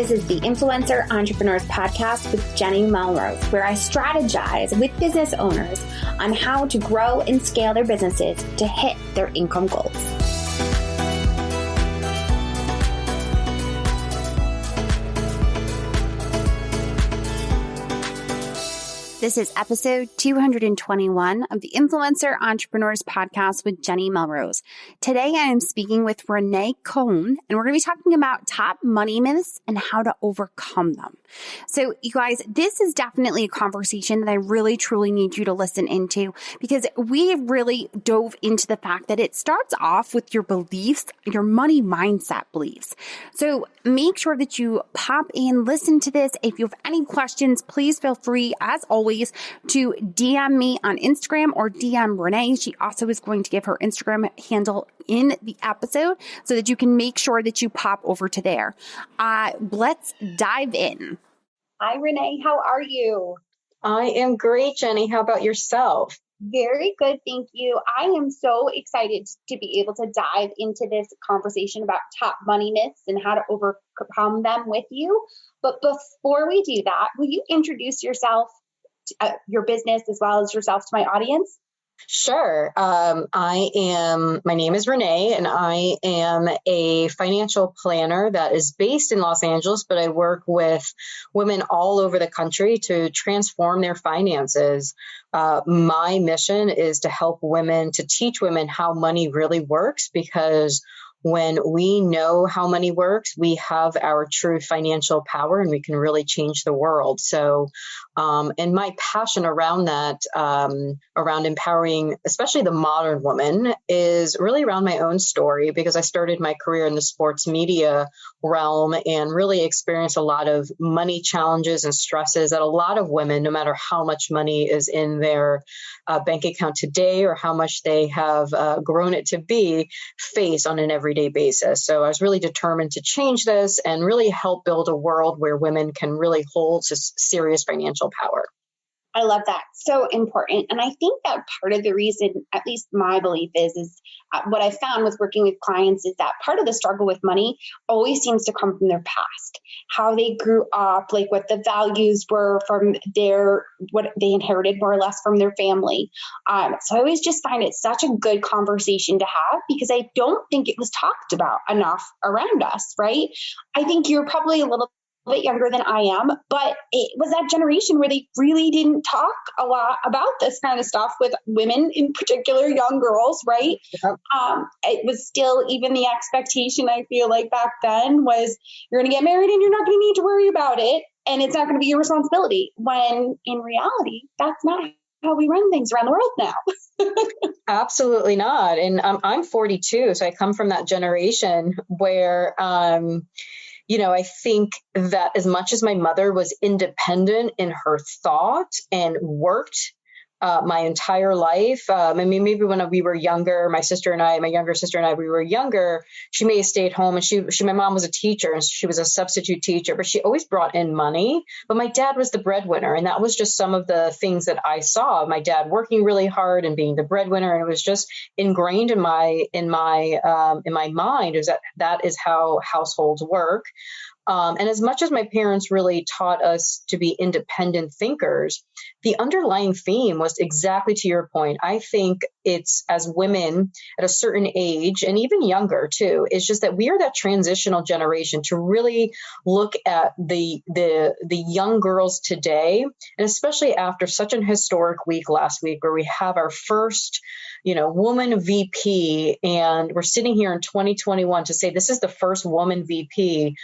This is the Influencer Entrepreneurs Podcast with Jenny Melrose, where I strategize with business owners on how to grow and scale their businesses to hit their income goals. This is episode 221 of the Influencer Entrepreneurs Podcast with Jenny Melrose. Today, I am speaking with Renee Cohen, and we're going to be talking about top money myths and how to overcome them. So, you guys, this is definitely a conversation that I really, truly need you to listen into because we really dove into the fact that it starts off with your beliefs, your money mindset beliefs. So, make sure that you pop in, listen to this. If you have any questions, please feel free, as always, to DM me on Instagram or DM Renee. She also is going to give her Instagram handle in the episode so that you can make sure that you pop over to there. Let's dive in. Hi, Renee. How are you? I am great, Jenny. How about yourself? Very good. Thank you. I am so excited to be able to dive into this conversation about top money myths and how to overcome them with you. But before we do that, will you introduce yourself, your business, as well as yourself to my audience? Sure. My name is Renee, and I am a financial planner that is based in Los Angeles, but I work with women all over the country to transform their finances. My mission is to help women, to teach women how money really works, because when we know how money works, we have our true financial power and we can really change the world. So, and my passion around that, around empowering, especially the modern woman, is really around my own story, because I started my career in the sports media realm and really experienced a lot of money challenges and stresses that a lot of women, no matter how much money is in their bank account today or how much they have grown it to be, face on an everyday basis. So I was really determined to change this and really help build a world where women can really hold serious financial power. I love that. So important. And I think that part of the reason, at least my belief is what I found with working with clients is that part of the struggle with money always seems to come from their past, how they grew up, like what the values were from what they inherited more or less from their family. So I always just find it such a good conversation to have because I don't think it was talked about enough around us, right? I think you're probably a little bit younger than I am, but it was that generation where they really didn't talk a lot about this kind of stuff with women, in particular young girls, right? Yep. It was still, even the expectation, I feel like back then, was you're going to get married and you're not going to need to worry about it, and it's not going to be your responsibility, when in reality, that's not how we run things around the world now. Absolutely not. And I'm 42, so I come from that generation where I think that as much as my mother was independent in her thought and worked my entire life, maybe when we were younger, my younger sister and I, we were younger, she may have stayed home, and my mom was a teacher and she was a substitute teacher, but she always brought in money. But my dad was the breadwinner, and that was just some of the things that I saw. My dad working really hard and being the breadwinner, and it was just ingrained in my mind, is that is how households work. And as much as my parents really taught us to be independent thinkers, the underlying theme was exactly to your point. I think it's, as women at a certain age, and even younger too, it's just that we are that transitional generation to really look at the young girls today, and especially after such an historic week last week where we have our first woman VP, and we're sitting here in 2021 to say this is the first woman VP.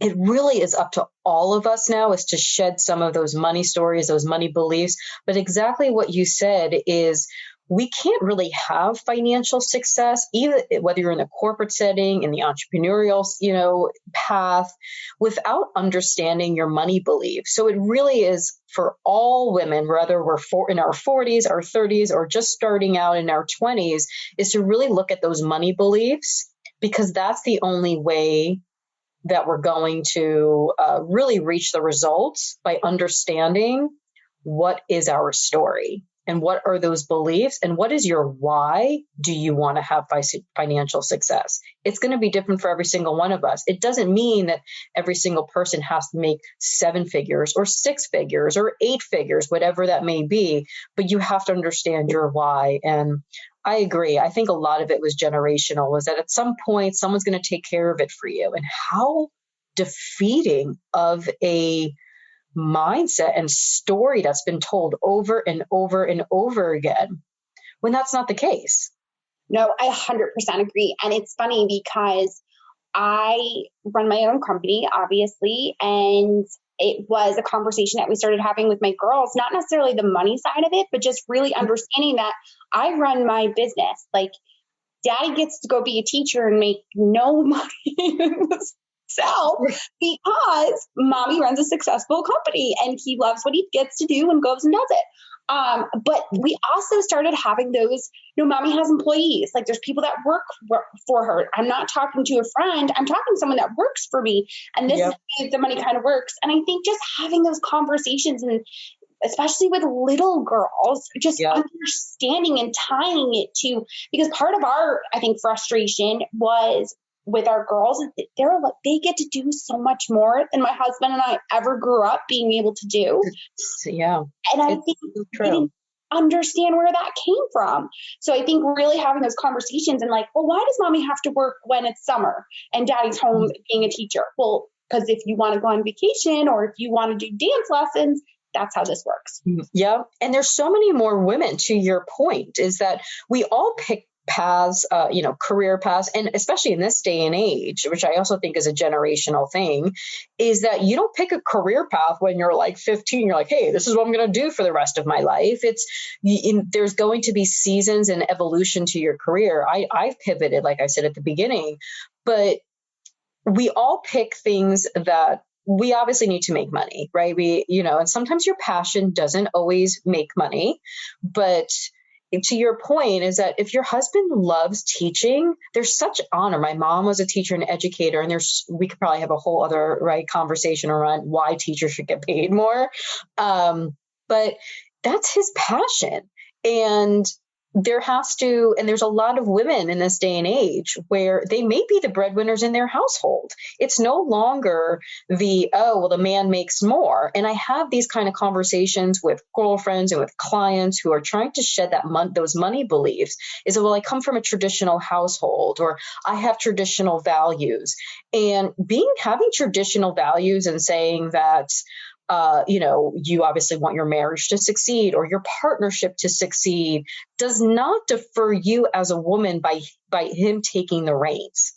It really is up to all of us now is to shed some of those money stories, those money beliefs. But exactly what you said is, we can't really have financial success, either whether you're in the corporate setting, in the entrepreneurial, path, without understanding your money beliefs. So it really is for all women, whether we're in our 40s, our 30s, or just starting out in our 20s, is to really look at those money beliefs, because that's the only way that we're going to really reach the results, by understanding what is our story. and what are those beliefs and what is your why do you want to have financial success? It's going to be different for every single one of us. It doesn't mean that every single person has to make 7 figures or 6 figures or 8 figures, whatever that may be, but you have to understand your why. And I agree. I think a lot of it was generational, was that at some point someone's going to take care of it for you. And how defeating of a mindset and story that's been told over and over and over again when that's not the case. No, I 100% agree. And it's funny because I run my own company, obviously, and it was a conversation that we started having with my girls, not necessarily the money side of it, but just really understanding that I run my business. Like, daddy gets to go be a teacher and make no money himself because mommy runs a successful company and he loves what he gets to do and goes and does it. But we also started having those, mommy has employees. Like, there's people that work for her. I'm not talking to a friend. I'm talking to someone that works for me. And this is how the money kind of works. And I think just having those conversations, and especially with little girls, just understanding and tying it to, because part of our, I think, frustration was with our girls is that they get to do so much more than my husband and I ever grew up being able to do. Yeah. And I think they didn't understand where that came from. So I think really having those conversations and like, well, why does mommy have to work when it's summer and daddy's home being a teacher? Well, because if you want to go on vacation or if you want to do dance lessons, that's how this works. Yeah. And there's so many more women, to your point, is that we all pick paths, career paths, and especially in this day and age, which I also think is a generational thing, is that you don't pick a career path when you're like 15, you're like, hey, this is what I'm going to do for the rest of my life. There's going to be seasons and evolution to your career. I've pivoted, like I said at the beginning, but we all pick things that we obviously need to make money, right? And sometimes your passion doesn't always make money, but to your point is that if your husband loves teaching, there's such honor. My mom was a teacher and educator, and we could probably have a whole other conversation around why teachers should get paid more. But that's his passion. And there's a lot of women in this day and age where they may be the breadwinners in their household. It's no longer the man makes more. And I have these kind of conversations with girlfriends and with clients who are trying to shed those money beliefs. Is that, well, I come from a traditional household, or I have traditional values. And having traditional values and saying that, you obviously want your marriage to succeed or your partnership to succeed does not defer you as a woman by him taking the reins.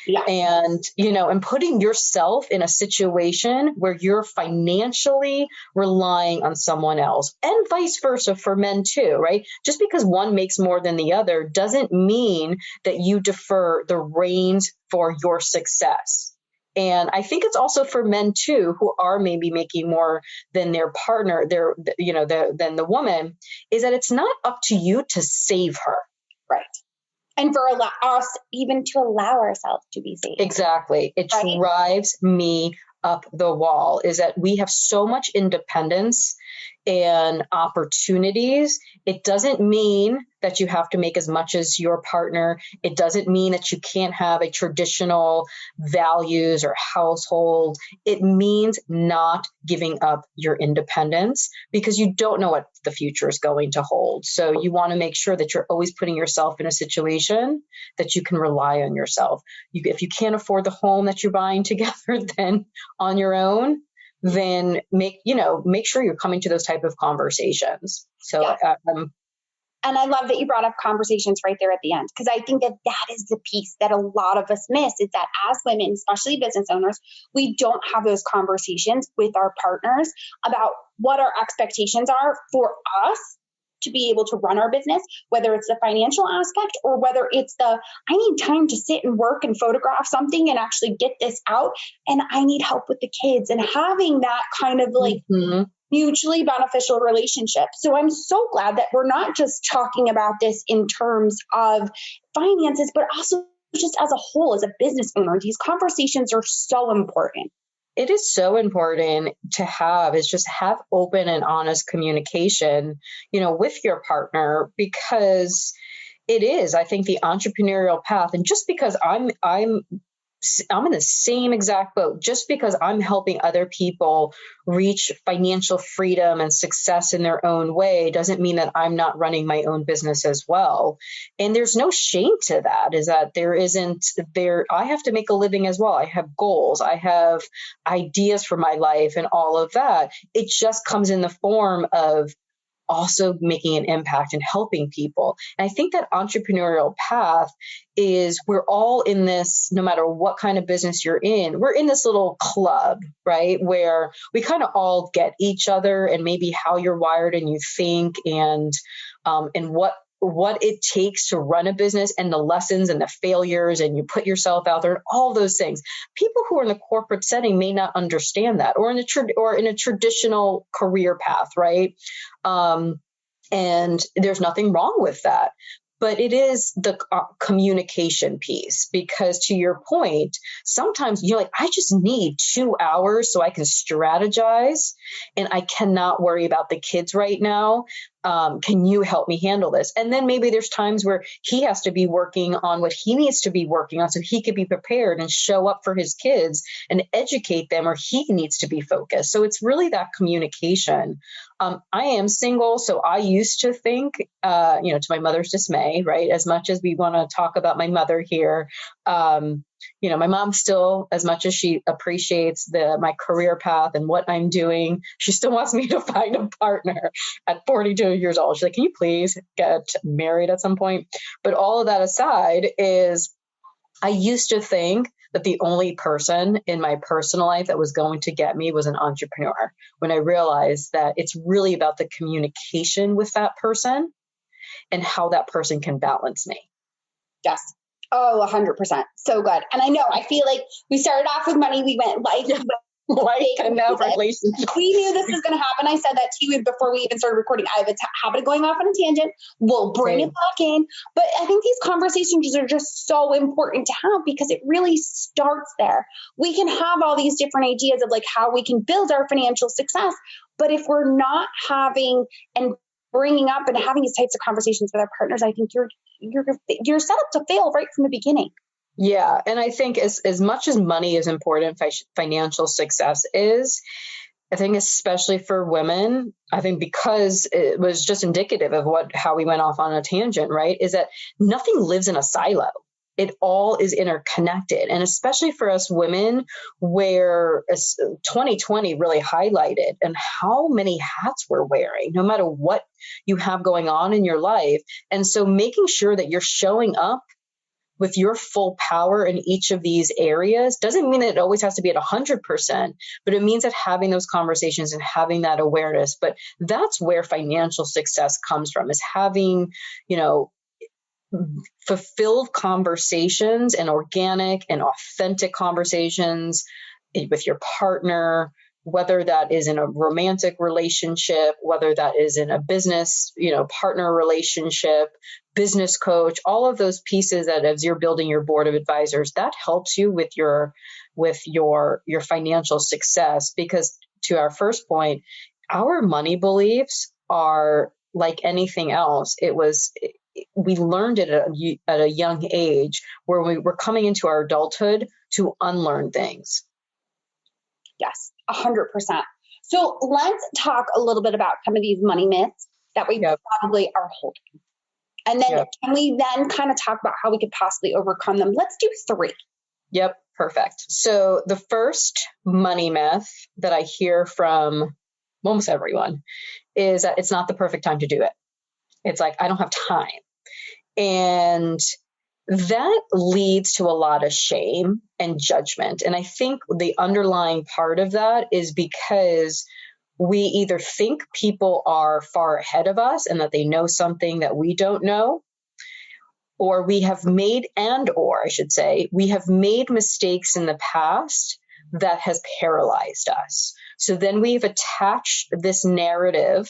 Yeah. And putting yourself in a situation where you're financially relying on someone else, and vice versa for men too, right? Just because one makes more than the other doesn't mean that you defer the reins for your success. And I think it's also for men too, who are maybe making more than their partner, than the woman, is that it's not up to you to save her. Right. And for us even to allow ourselves to be saved. Exactly. It drives me up the wall, is that we have so much independence and opportunities. It doesn't mean that you have to make as much as your partner. It doesn't mean that you can't have a traditional values or household. It means not giving up your independence, because you don't know what the future is going to hold. So you want to make sure that you're always putting yourself in a situation that you can rely on yourself. If you can't afford the home that you're buying together, then on your own, then make sure you're coming to those type of conversations. So, and I love that you brought up conversations right there at the end, because I think that is the piece that a lot of us miss, is that as women, especially business owners, we don't have those conversations with our partners about what our expectations are for us to be able to run our business, whether it's the financial aspect or whether it's I need time to sit and work and photograph something and actually get this out. And I need help with the kids, and having that kind of mutually beneficial relationship. So I'm so glad that we're not just talking about this in terms of finances, but also just as a whole, as a business owner. These conversations are so important. it is so important to have open and honest communication, with your partner, because it is, I think, the entrepreneurial path. And just because I'm in the same exact boat, just because I'm helping other people reach financial freedom and success in their own way doesn't mean that I'm not running my own business as well. And there's no shame to that, is that I have to make a living as well. I have goals, I have ideas for my life and all of that. It just comes in the form of also making an impact and helping people. And I think that entrepreneurial path is, we're all in this, no matter what kind of business you're in, we're in this little club, right? Where we kind of all get each other, and maybe how you're wired and you think, and what it takes to run a business, and the lessons and the failures, and you put yourself out there, and all those things. People who are in the corporate setting may not understand that, or in a traditional career path, right? And there's nothing wrong with that. But it is the communication piece, because to your point, sometimes you're like, I just need 2 hours so I can strategize, and I cannot worry about the kids right now. Can you help me handle this? And then maybe there's times where he has to be working on what he needs to be working on so he could be prepared and show up for his kids and educate them, or he needs to be focused. So it's really that communication. I am single, so I used to think, to my mother's dismay, right? As much as we want to talk about my mother here, my mom still, as much as she appreciates my career path and what I'm doing, she still wants me to find a partner at 42 years old. She's like, can you please get married at some point? But all of that aside, is I used to think that the only person in my personal life that was going to get me was an entrepreneur, when I realized that it's really about the communication with that person and how that person can balance me. Yes. Oh, 100%. So good. And I feel like we started off with money. We went life and now relationship. We knew this was going to happen. I said that to you before we even started recording. I have a habit of going off on a tangent. We'll bring it back in. But I think these conversations are just so important to have, because it really starts there. We can have all these different ideas of like how we can build our financial success. But if we're not having and bringing up and having these types of conversations with our partners, I think you're set up to fail right from the beginning. Yeah. And I think as much as money is important, financial success is, I think especially for women, I think because it was just indicative of how we went off on a tangent, right? Is that nothing lives in a silo. It all is interconnected. And especially for us women, where 2020 really highlighted and how many hats we're wearing, no matter what you have going on in your life. And so making sure that you're showing up with your full power in each of these areas doesn't mean that it always has to be at 100%, but it means that having those conversations and having that awareness. But that's where financial success comes from, is having, fulfilled conversations and organic and authentic conversations with your partner, whether that is in a romantic relationship, whether that is in a business, partner relationship, business coach, all of those pieces that as you're building your board of advisors, that helps you with your financial success. Because to our first point, our money beliefs are like anything else. We learned it at a young age, where we were coming into our adulthood to unlearn things. Yes, 100%. So let's talk a little bit about some of these money myths that we probably are holding. And then can we then kind of talk about how we could possibly overcome them? Let's do 3. Yep, perfect. So the first money myth that I hear from almost everyone is that it's not the perfect time to do it. It's like, I don't have time. And that leads to a lot of shame and judgment. And I think the underlying part of that is because we either think people are far ahead of us and that they know something that we don't know, or we have made mistakes in the past that has paralyzed us. So then we've attached this narrative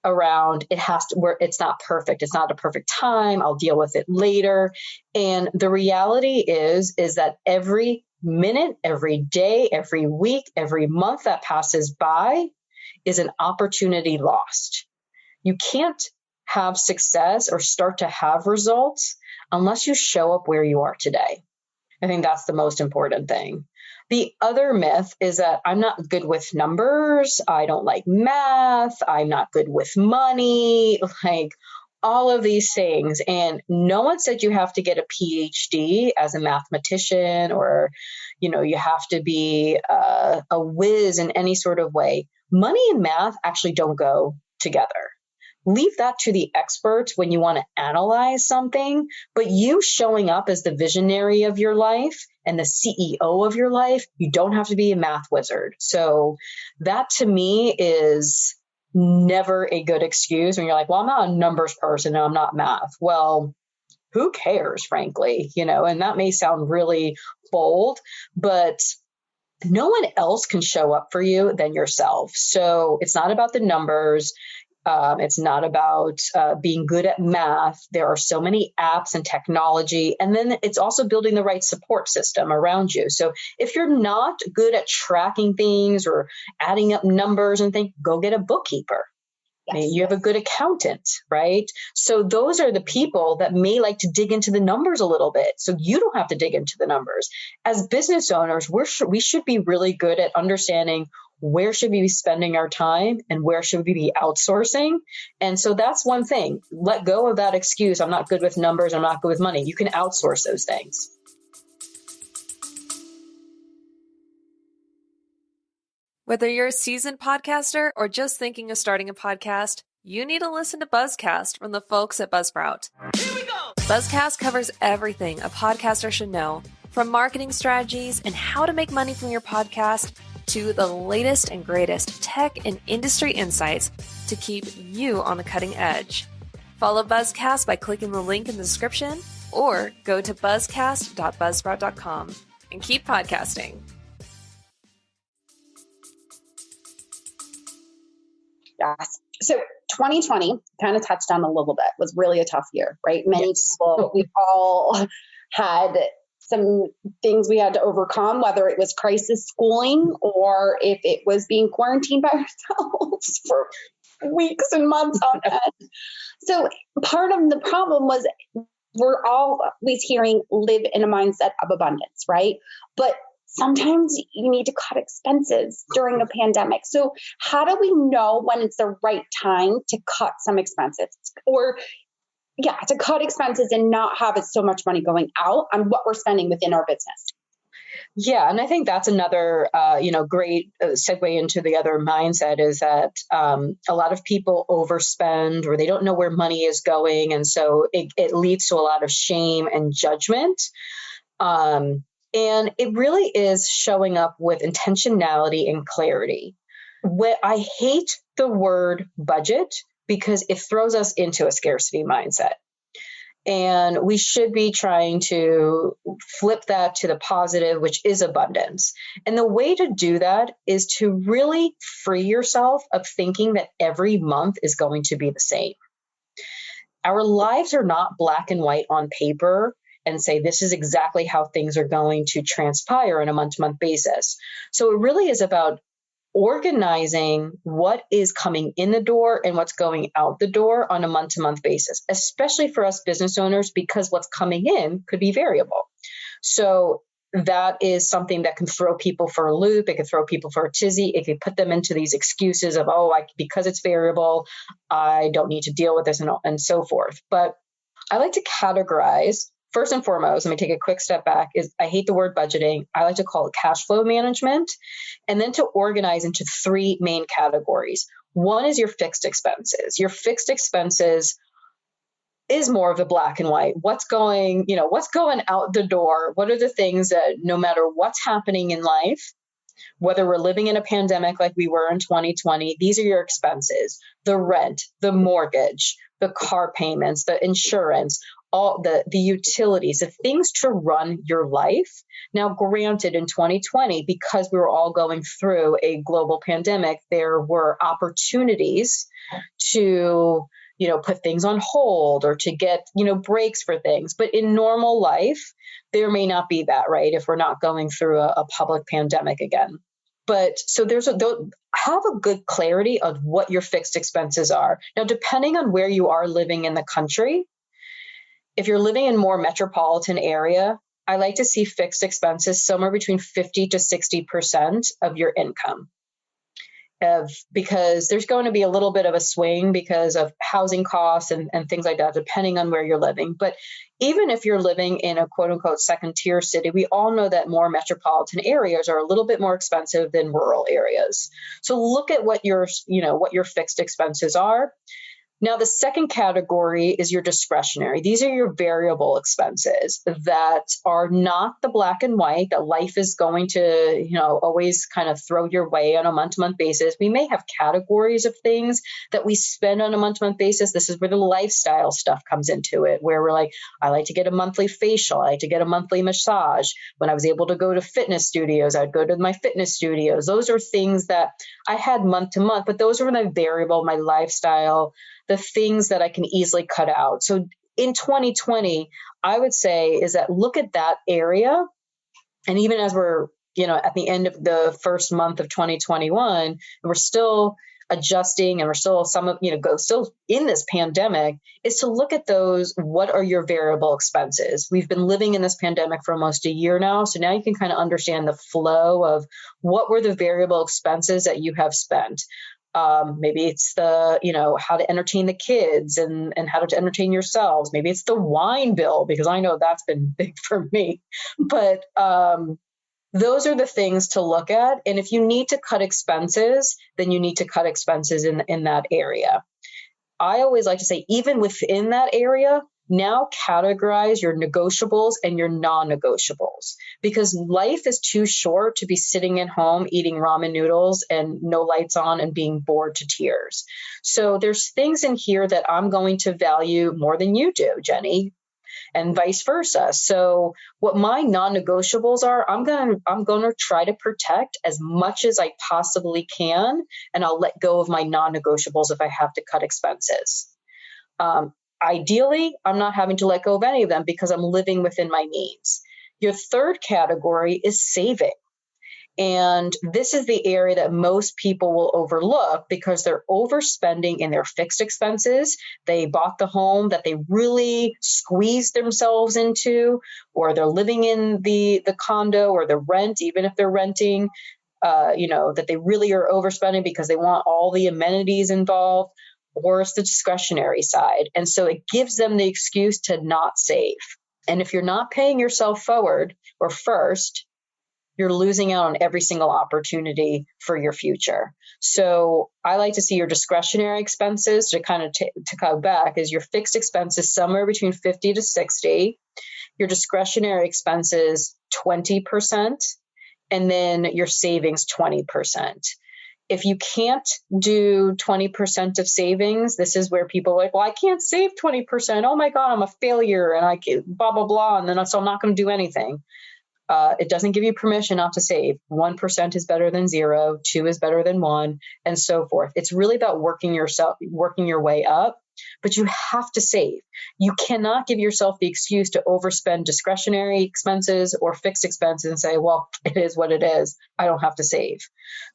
around it's not perfect. It's not a perfect time. I'll deal with it later. And the reality is that every minute, every day, every week, every month that passes by is an opportunity lost. You can't have success or start to have results unless you show up where you are today. I think that's the most important thing. The other myth is that I'm not good with numbers. I don't like math. I'm not good with money, like all of these things. And no one said you have to get a PhD as a mathematician or, you have to be a whiz in any sort of way. Money and math actually don't go together. Leave that to the experts when you want to analyze something, but you showing up as the visionary of your life and the CEO of your life, you don't have to be a math wizard. So that to me is never a good excuse when you're like, well, I'm not a numbers person and I'm not math. Well, who cares, frankly, and that may sound really bold, but no one else can show up for you than yourself. So it's not about the numbers. It's not about being good at math. There are so many apps and technology. And then it's also building the right support system around you. So if you're not good at tracking things or adding up numbers and things, go get a bookkeeper. Yes. Maybe you have a good accountant, right? So those are the people that may like to dig into the numbers a little bit. So you don't have to dig into the numbers. As business owners, we should be really good at understanding where should we be spending our time and where should we be outsourcing. And so that's one thing. Let go of that excuse. I'm not good with numbers. I'm not good with money. You can outsource those things. Whether you're a seasoned podcaster or just thinking of starting a podcast, you need to listen to Buzzcast from the folks at Buzzsprout. Here we go! Buzzcast covers everything a podcaster should know, from marketing strategies and how to make money from your podcast to the latest and greatest tech and industry insights to keep you on the cutting edge. Follow Buzzcast by clicking the link in the description or go to buzzcast.buzzsprout.com and keep podcasting. Yes. So 2020, kind of touched on a little bit, was really a tough year, right? Many people, we all had some things we had to overcome, whether it was crisis schooling or if it was being quarantined by ourselves for weeks and months on end. So part of the problem was we're always hearing live in a mindset of abundance, right? But sometimes you need to cut expenses during a pandemic. So how do we know when it's the right time to cut some expenses to cut expenses and not have it so much money going out on what we're spending within our business? Yeah. And I think that's another, great segue into the other mindset is that a lot of people overspend or they don't know where money is going. And so it leads to a lot of shame and judgment. And it really is showing up with intentionality and clarity. I hate the word budget because it throws us into a scarcity mindset. And we should be trying to flip that to the positive, which is abundance. And the way to do that is to really free yourself of thinking that every month is going to be the same. Our lives are not black and white on paper and say, this is exactly how things are going to transpire on a month-to-month basis. So it really is about organizing what is coming in the door and what's going out the door on a month-to-month basis, especially for us business owners, because what's coming in could be variable. So that is something that can throw people for a loop. It can throw people for a tizzy. It can put them into these excuses of, because it's variable, I don't need to deal with this and so forth. But I like to categorize. First and foremost, let me take a quick step back, is I hate the word budgeting. I like to call it cash flow management, and then to organize into three main categories. One is your fixed expenses. Your fixed expenses is more of the black and white. What's going out the door? What are the things that no matter what's happening in life, whether we're living in a pandemic like we were in 2020, these are your expenses: the rent, the mortgage, the car payments, the insurance, all the utilities, the things to run your life. Now, granted, in 2020, because we were all going through a global pandemic, there were opportunities to put things on hold or to get, breaks for things. But in normal life, there may not be that, right? If we're not going through a public pandemic again. But so have a good clarity of what your fixed expenses are. Now, depending on where you are living in the country, if you're living in more metropolitan area, I like to see fixed expenses somewhere between 50 to 60% of your income. Because there's going to be a little bit of a swing because of housing costs and things like that, depending on where you're living. But even if you're living in a quote unquote second tier city, we all know that more metropolitan areas are a little bit more expensive than rural areas. So look at what your fixed expenses are. Now, the second category is your discretionary. These are your variable expenses that are not the black and white that life is going to, always kind of throw your way on a month-to-month basis. We may have categories of things that we spend on a month-to-month basis. This is where the lifestyle stuff comes into it, where we're like, I like to get a monthly facial. I like to get a monthly massage. When I was able to go to fitness studios, I'd go to my fitness studios. Those are things that I had month to month, but those were my variable, my lifestyle, the things that I can easily cut out. So in 2020, I would say is that look at that area. And even as we're, at the end of the first month of 2021, we're still adjusting and we're still still in this pandemic, is to look at those. What are your variable expenses? We've been living in this pandemic for almost a year now. So now you can kind of understand the flow of what were the variable expenses that you have spent. Maybe it's the, how to entertain the kids and how to entertain yourselves. Maybe it's the wine bill, because I know that's been big for me. But those are the things to look at. And if you need to cut expenses, then you need to cut expenses in that area. I always like to say, even within that area, now categorize your negotiables and your non-negotiables, because life is too short to be sitting at home eating ramen noodles and no lights on and being bored to tears. So there's things in here that I'm going to value more than you do, Jenny, and vice versa. So what my non-negotiables are, I'm going to try to protect as much as I possibly can, and I'll let go of my non-negotiables if I have to cut expenses. Ideally, I'm not having to let go of any of them because I'm living within my means. Your third category is saving. And this is the area that most people will overlook because they're overspending in their fixed expenses. They bought the home that they really squeezed themselves into, or they're living in the condo or the rent, even if they're renting, that they really are overspending because they want all the amenities involved. Or it's the discretionary side. And so it gives them the excuse to not save. And if you're not paying yourself forward or first, you're losing out on every single opportunity for your future. So I like to see your discretionary expenses to kind of to go back is your fixed expenses somewhere between 50 to 60, your discretionary expenses 20%, and then your savings 20%. If you can't do 20% of savings, this is where people are like, well, I can't save 20%. Oh my God, I'm a failure and I can't, blah, blah, blah. And then so I'm not going to do anything. It doesn't give you permission not to save. 1% is better than 0. 2 is better than 1, and so forth. It's really about working your way up, but you have to save. You cannot give yourself the excuse to overspend discretionary expenses or fixed expenses and say, well, it is what it is. I don't have to save.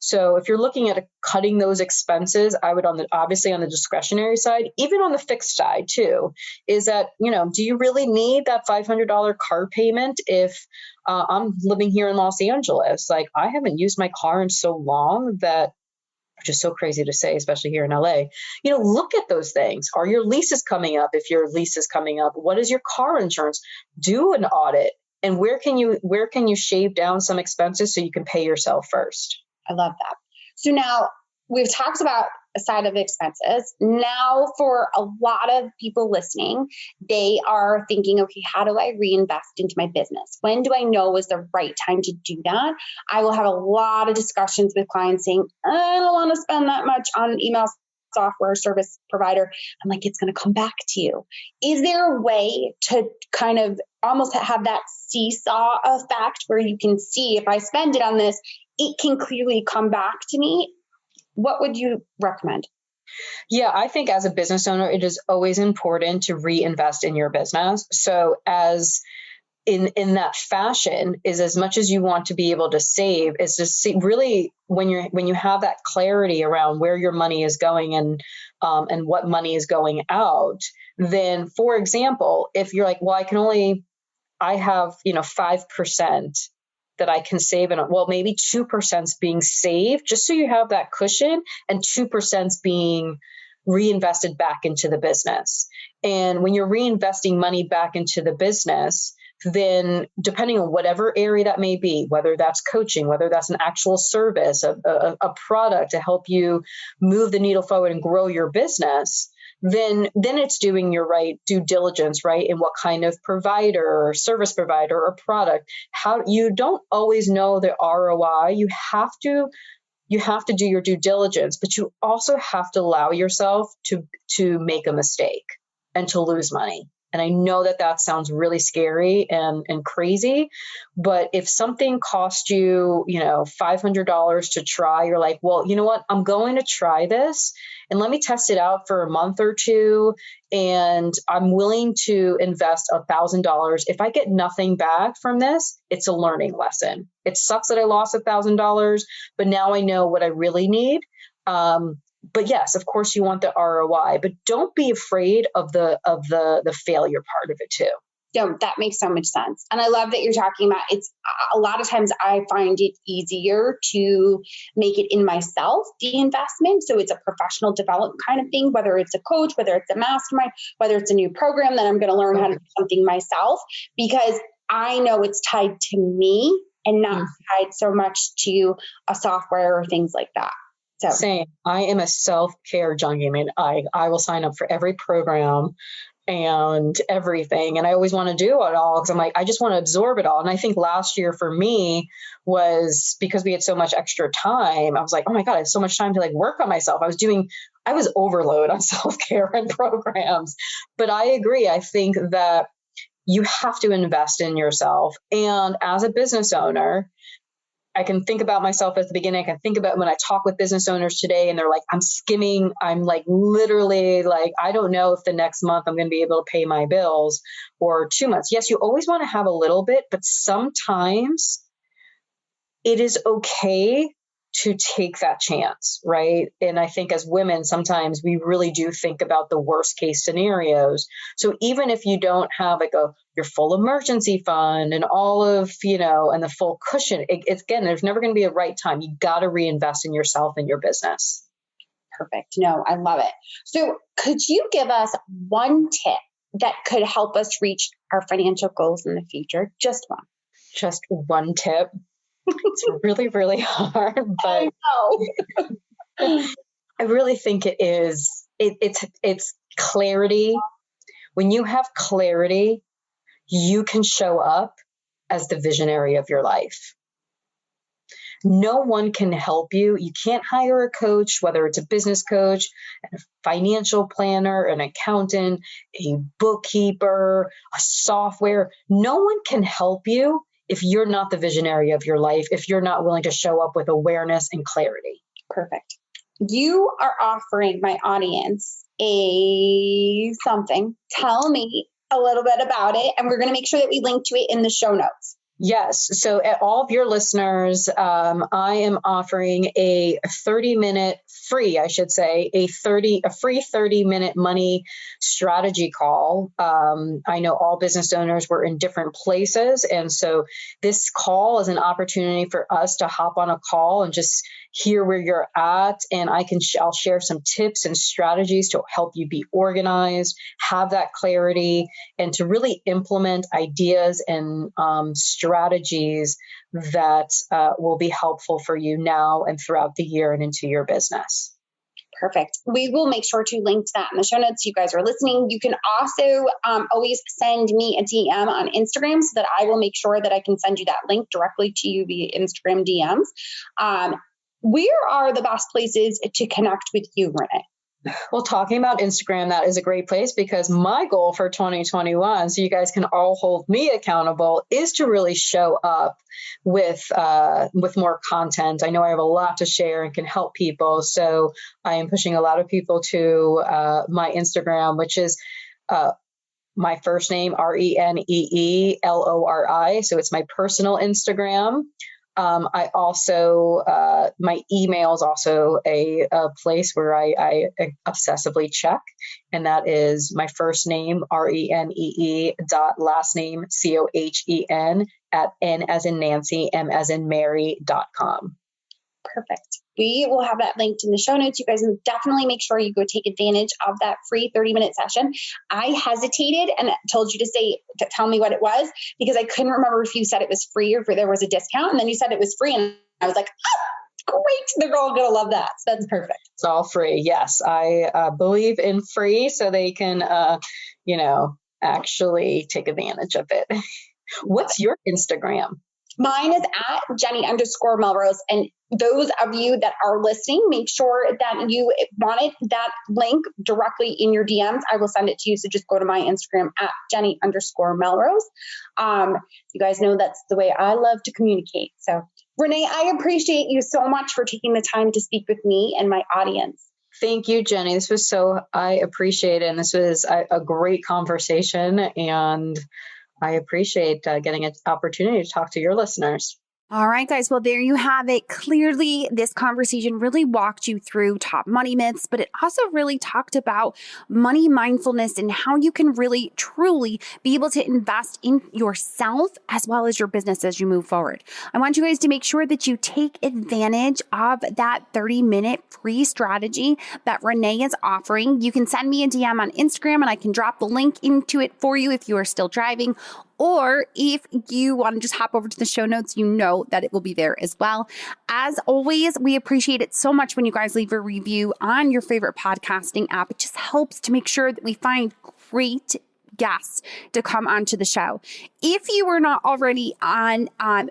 So if you're looking at cutting those expenses, I would obviously on the discretionary side, even on the fixed side too, is that, do you really need that $500 car payment if I'm living here in Los Angeles? Like, I haven't used my car in so long that, which is so crazy to say, especially here in LA, look at those things. Are your leases coming up? If your lease is coming up, what is your car insurance? Do an audit. And where can you shave down some expenses so you can pay yourself first? I love that. So now we've talked about a side of expenses. Now for a lot of people listening, they are thinking, okay, how do I reinvest into my business? When do I know is the right time to do that? I will have a lot of discussions with clients saying, I don't want to spend that much on email software service provider. I'm like, it's going to come back to you. Is there a way to kind of almost have that seesaw effect where you can see if I spend it on this, it can clearly come back to me? What would you recommend? Yeah, I think as a business owner, it is always important to reinvest in your business. So as in that fashion is as much as you want to be able to save is to see really when you have that clarity around where your money is going and what money is going out, then for example, if you're like, well, I have 5% that I can save, and well, maybe 2% is being saved just so you have that cushion, and 2% is being reinvested back into the business. And when you're reinvesting money back into the business, then depending on whatever area that may be, whether that's coaching, whether that's an actual service, a product to help you move the needle forward and grow your business, then it's doing your right due diligence, right? In what kind of provider or service provider or product. How you don't always know the ROI. You have to do your due diligence, but you also have to allow yourself to make a mistake and to lose money. And I know that sounds really scary and crazy, but if something cost you, $500 to try, you're like, well, you know what? I'm going to try this and let me test it out for a month or two. And I'm willing to invest $1,000. If I get nothing back from this, it's a learning lesson. It sucks that I lost $1,000, but now I know what I really need. But yes, of course you want the ROI, but don't be afraid of the failure part of it too. No, that makes so much sense. And I love that you're talking about it's a lot of times I find it easier to make it in myself, the investment. So it's a professional development kind of thing, whether it's a coach, whether it's a mastermind, whether it's a new program that I'm going to learn how to do something myself, because I know it's tied to me and not tied so much to a software or things like that. So. Same. I am a self-care junkie. I mean, I will sign up for every program and everything. And I always want to do it all because I'm like, I just want to absorb it all. And I think last year for me was because we had so much extra time. I was like, oh my God, I have so much time to like work on myself. I was overload on self-care and programs. But I agree. I think that you have to invest in yourself. And as a business owner, I can think about myself at the beginning. I can think about when I talk with business owners today and they're like, I'm skimming. I'm like, literally like, I don't know if the next month I'm going to be able to pay my bills or 2 months. Yes, you always want to have a little bit, but sometimes it is okay to take that chance, right? And I think as women, sometimes we really do think about the worst case scenarios. So even if you don't have like your full emergency fund and all of, and the full cushion, it's again, there's never going to be a right time. You got to reinvest in yourself and your business. Perfect. No, I love it. So could you give us one tip that could help us reach our financial goals in the future? Just one. Just one tip. It's really, really hard, but I really think it is. It's clarity. When you have clarity, you can show up as the visionary of your life. No one can help you. You can't hire a coach, whether it's a business coach, a financial planner, an accountant, a bookkeeper, a software. No one can help you if you're not the visionary of your life, if you're not willing to show up with awareness and clarity. Perfect. You are offering my audience something. Tell me a little bit about it, and we're going to make sure that we link to it in the show notes. Yes. So at all of your listeners, I am offering a 30-minute free, I should say, a free 30-minute money strategy call. I know all business owners were in different places. And so this call is an opportunity for us to hop on a call and just hear where you're at. And I'll share some tips and strategies to help you be organized, have that clarity, and to really implement ideas and strategies that will be helpful for you now and throughout the year and into your business. Perfect. We will make sure to link to that in the show notes. You guys are listening. You can also always send me a DM on Instagram so that I will make sure that I can send you that link directly to you via Instagram DMs. Where are the best places to connect with you, Renee? Well, talking about Instagram, that is a great place because my goal for 2021, so you guys can all hold me accountable, is to really show up with more content. I know I have a lot to share and can help people, so I am pushing a lot of people to my Instagram, which is my first name, ReneeLori. So it's my personal Instagram. I also, my email is also a place where I obsessively check, and that is my first name, Renee, last name, Cohen, at N as in Nancy, M as in Mary.com. Perfect. We will have that linked in the show notes. You guys definitely make sure you go take advantage of that free 30-minute session. I hesitated and told you to tell me what it was because I couldn't remember if you said it was free or if there was a discount. And then you said it was free. And I was like, oh, great. They're all going to love that. So that's perfect. It's all free. Yes. I believe in free so they can, actually take advantage of it. What's your Instagram? Mine is at Jenny_Melrose. And those of you that are listening, make sure that you wanted that link directly in your DMs. I will send it to you. So just go to my Instagram at Jenny_Melrose. You guys know that's the way I love to communicate. So Renee, I appreciate you so much for taking the time to speak with me and my audience. Thank you, Jenny. I appreciate it. And this was a great conversation. And I appreciate getting an opportunity to talk to your listeners. All right, guys. Well, there you have it. Clearly, this conversation really walked you through top money myths, but it also really talked about money mindfulness and how you can really, truly be able to invest in yourself as well as your business as you move forward. I want you guys to make sure that you take advantage of that 30-minute free strategy that Renee is offering. You can send me a DM on Instagram and I can drop the link into it for you if you are still driving. Or if you want to just hop over to the show notes, you know that it will be there as well. As always, we appreciate it so much when you guys leave a review on your favorite podcasting app. It just helps to make sure that we find great guests to come onto the show. If you were not already on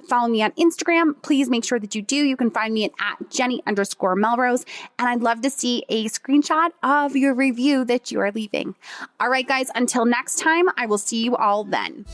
follow me on Instagram, please make sure that you do. You can find me at Jenny_Melrose, and I'd love to see a screenshot of your review that you are leaving. All right, guys, until next time, I will see you all then.